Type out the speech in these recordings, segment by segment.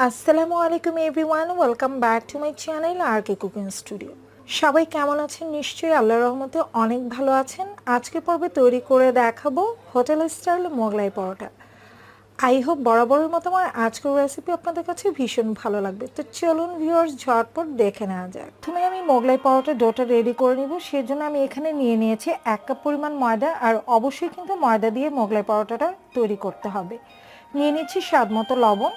আসসালামু আলাইকুম everyone, welcome back to my channel R K cooking studio. সবাই কেমন আছেন? নিশ্চয়ই আল্লাহর রহমতে অনেক ভালো আছেন। আজকে পর্বে তৈরি করে দেখাবো hotel style Mughlai paratha. I hope বরাবরের মতো আমার আজকের রেসিপি আপনাদের কাছে ভীষণ ভালো লাগবে। তো চলুন ভিউয়ার্স, ঝটপট দেখে নেওয়া যাক। প্রথমে আমি মোগলাই পরোটা ডোটা রেডি করে নিব। সেজন্য আমি এখানে নিয়ে নিয়েছি 1 কাপ পরিমাণ ময়দা, আর অবশ্যই কিন্তু ময়দা দিয়ে মোগলাই পরোটাটা তৈরি করতে হবে। নিয়ে নিচ্ছি স্বাদ মতো লবণ।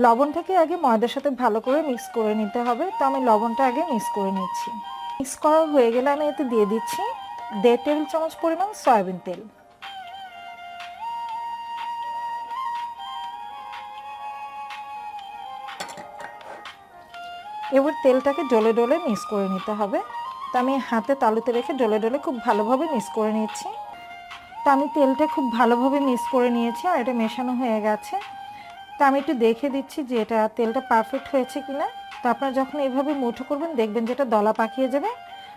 লবণটাকে আগে ময়দার সাথে ভালো করে মিক্স করে নিতে হবে। তো আমি লবণটা আগে মিক্স করে নিচ্ছি। মিক্স করা হয়ে গেলে আমি এতে দিয়ে দিচ্ছি 1.5 টেবিল চামচ পরিমাণ সয়াবিন তেল। এবার তেলটাকে ডলে ডলে মিক্স করে নিতে হবে। তো আমি হাতে তালুতে রেখে ডলে ডলে খুব ভালোভাবে মিক্স করে নিচ্ছি। তো আমি তেলটা খুব ভালোভাবে মিক্স করে নিয়েছি আর এটা মেশানো হয়ে গেছে। তো আমি একটু দেখে দিচ্ছি যে এটা তেলটা পারফেক্ট হয়েছে কিনা। তো আপনারা যখন এইভাবে মুঠো করবেন দেখবেন যেটা দলা পাকিয়ে যাবে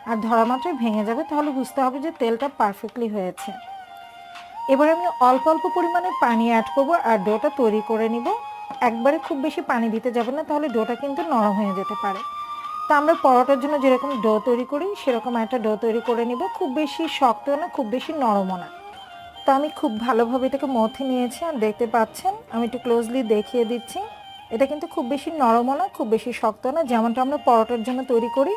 আর ধরা মাত্রই ভেঙে যাবে, তাহলে বুঝতে হবে যে তেলটা পারফেক্টলি হয়েছে। এবার আমি অল্প অল্প পরিমাণে পানি অ্যাড করব আর ডোটা তৈরি করে নিব। একবারে খুব বেশি পানি দিতে যাবে না, তাহলে ডোটা কিন্তু নরম হয়ে যেতে পারে। তো আমরা পরোটার জন্য যেরকম ডো তৈরি করি সেরকম একটা ডো তৈরি করে নিব। খুব বেশি শক্ত না, খুব বেশি নরমও না। তো আমি খুব ভালোভাবে এটাকে মথে নিয়েছি আর দেখতে পাচ্ছেন আমি একটু ক্লোজলি দেখিয়ে দিচ্ছি। এটা কিন্তু খুব বেশি নরমও না, খুব বেশি শক্ত না। যেমনটা আমরা পরোটার জন্য তৈরি করি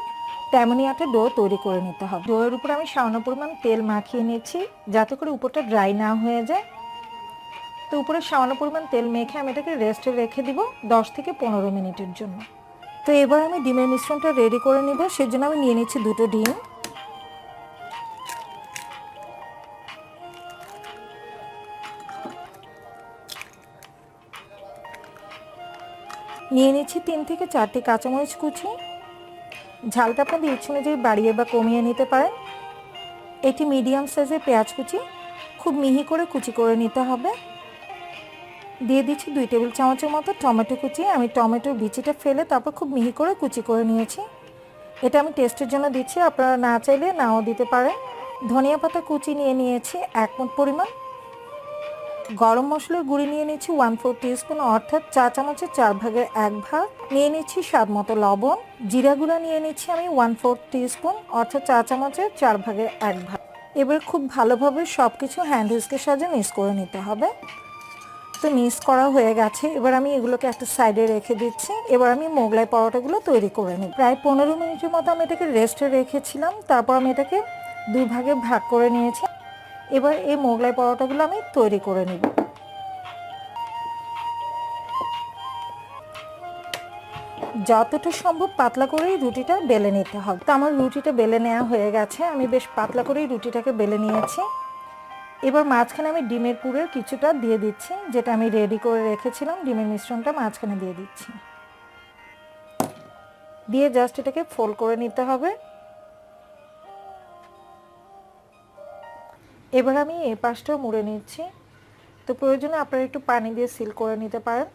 তেমনই একটা ডো তৈরি করে নিতে হবে। ডোয়ের উপর আমি সামান্য পরিমাণ তেল মাখিয়ে নিচ্ছি যাতে করে উপরটা ড্রাই না হয়ে যায়। তো উপরে সামান্য পরিমাণ তেল মেখে আমি এটাকে রেস্টে রেখে দিব 10 থেকে 15 মিনিটের জন্য। তো এবার আমি ডিমের মিশ্রণটা রেডি করে নিব। সেজন্য আমি নিয়ে নিচ্ছি 2টো ডিম। নিয়ে নিচ্ছি 3 থেকে 4টি কাঁচামরিচ কুচি। ঝালটা আপনাদের ইচ্ছে অনুযায়ী বাড়িয়ে বা কমিয়ে নিতে পারেন। এটি মিডিয়াম সাইজের পেঁয়াজ কুচি, খুব মিহি করে কুচি করে নিতে হবে। দিয়ে দিচ্ছি 2 টেবিল চামচের মতো টমেটো কুচি। আমি টমেটোর বিচিটা ফেলে তারপর খুব মিহি করে কুচি করে নিয়েছি। এটা আমি টেস্টের জন্য দিচ্ছি, আপনারা না চাইলে নাও দিতে পারেন। ধনিয়া পাতা কুচি নিয়ে নিয়েছি 1 মুঠ পরিমাণ। গরম মশলার গুঁড়ি নিয়ে নিচ্ছি 1/4 টিস্পুন, অর্থাৎ চা চামচের 4 ভাগের 1 ভাগ। নিয়ে নিচ্ছি স্বাদ মতো লবণ। জিরা গুঁড়া নিয়ে নিচ্ছি আমি 1/4 টিস্পুন, অর্থাৎ চা চামচের 4 ভাগের 1 ভাগ। এবার খুব ভালোভাবে সব কিছু হ্যান্ড হুইস্কের সাহায্যে মিক্স করে নিতে হবে। তো মিক্স করা হয়ে গেছে। এবার আমি এগুলোকে একটা সাইডে রেখে দিচ্ছি। এবার আমি মোগলাই পরোটাগুলো তৈরি করে নিই। প্রায় 15 মিনিটের মতো আমি এটাকে রেস্টে রেখেছিলাম। তারপর আমি এটাকে 2 ভাগে ভাগ করে নিয়েছি। এবার এই মোগলাই পরোটাগুলো আমি তৈরি করে নিব। যতটা সম্ভব পাতলা করেই রুটিটা বেলে নিতে হবে। তো আমার রুটিটা বেলে নেওয়া হয়ে গেছে। আমি বেশ পাতলা করেই রুটিটাকে বেলে নিয়েছি। এবার মাঝখানে আমি ডিমের পুরের কিছুটা দিয়ে দিচ্ছি, যেটা আমি রেডি করে রেখেছিলাম। ডিমের মিশ্রণটা মাঝখানে দিয়ে দিচ্ছি। দিয়ে জাস্ট এটাকে ফোল্ড করে নিতে হবে। এবার আমি এই পাশটাও মুড়ে নিচ্ছি। তো প্রয়োজনে আপনারা একটু পানি দিয়ে সিল করে নিতে পারেন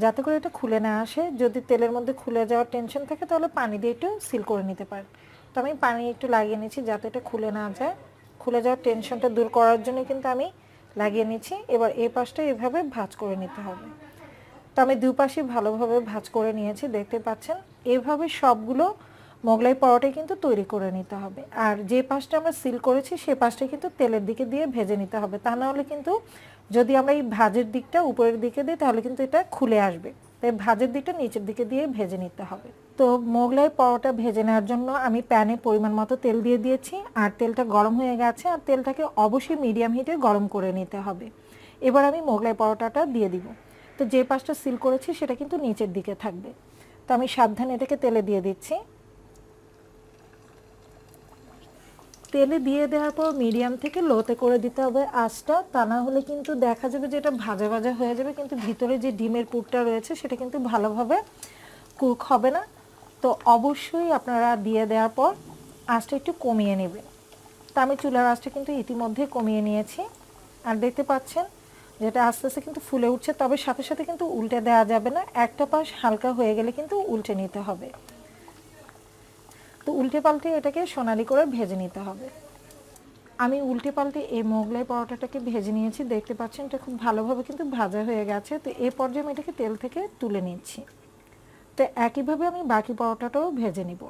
যাতে করে এটা খুলে না আসে। যদি তেলের মধ্যে খুলে যাওয়ার টেনশন থাকে তাহলে পানি দিয়ে একটু সিল করে নিতে পারেন। তো আমি পানি একটু লাগিয়ে নিচ্ছি যাতে এটা খুলে না যায়। খুলে যাওয়ার টেনশনটা দূর করার জন্য কিন্তু আমি লাগিয়ে নিচ্ছি। এবার এই পাশটা এভাবে ভাঁজ করে নিতে হবে। তো আমি দুই পাশে ভালোভাবে ভাঁজ করে নিয়েছি, দেখতে পাচ্ছেন। এইভাবে সবগুলো মোগলাই পরোটাই কিন্তু তৈরি করে নিতে হবে। আর যে পাশটা আমরা সিল করেছি সে পাশটা কিন্তু তেলের দিকে দিয়ে ভেজে নিতে হবে। তা না হলে কিন্তু যদি আমরা এই ভাজের দিকটা উপরের দিকে দিই তাহলে কিন্তু এটা খুলে আসবে। তাই ভাজের দিকটা নিচের দিকে দিয়ে ভেজে নিতে হবে। তো মোগলাই পরোটা ভেজে নেওয়ার জন্য আমি প্যানে পরিমাণ মতো তেল দিয়ে দিয়েছি আর তেলটা গরম হয়ে গেছে। আর তেলটাকে অবশ্যই মিডিয়াম হিটে গরম করে নিতে হবে। এবার আমি মোগলাই পরোটাটা দিয়ে দিব। তো যে পাশটা সিল করেছি সেটা কিন্তু নিচের দিকে থাকবে। তো আমি সাবধানে এটাকে তেলে দিয়ে দিচ্ছি। তেলে দিয়ে দেওয়ার পর মিডিয়াম থেকে লোতে করে দিতে হবে আঁচটা। তা না হলে কিন্তু দেখা যাবে যে এটা ভাজা ভাজা হয়ে যাবে, কিন্তু ভিতরে যে ডিমের পুরটা রয়েছে সেটা কিন্তু ভালোভাবে কুক হবে না। তো অবশ্যই আপনারা দিয়ে দেওয়ার পর আঁচটা একটু কমিয়ে নেবেন। তো আমি চুলার আঁচটা কিন্তু ইতিমধ্যে কমিয়ে নিয়েছি। আর দেখতে পাচ্ছেন যেটা আস্তে আস্তে কিন্তু ফুলে উঠছে, তবে সাথে সাথে কিন্তু উল্টে দেওয়া যাবে না। একটা পাশ হালকা হয়ে গেলে কিন্তু উল্টে নিতে হবে। তো উল্টে পাল্টে এটাকে সোনালি করে ভেজে নিতে হবে। আমি উল্টে পাল্টে এই মোগলাই পরোটাটাকে ভেজে নিয়েছি, দেখতে পাচ্ছেন এটা খুব ভালোভাবে কিন্তু ভাজা হয়ে গেছে। তো এই পর্যায়ে আমি এটাকে তেল থেকে তুলে নিচ্ছি। তো একইভাবে আমি বাকি পরোটাটাও ভেজে নিব।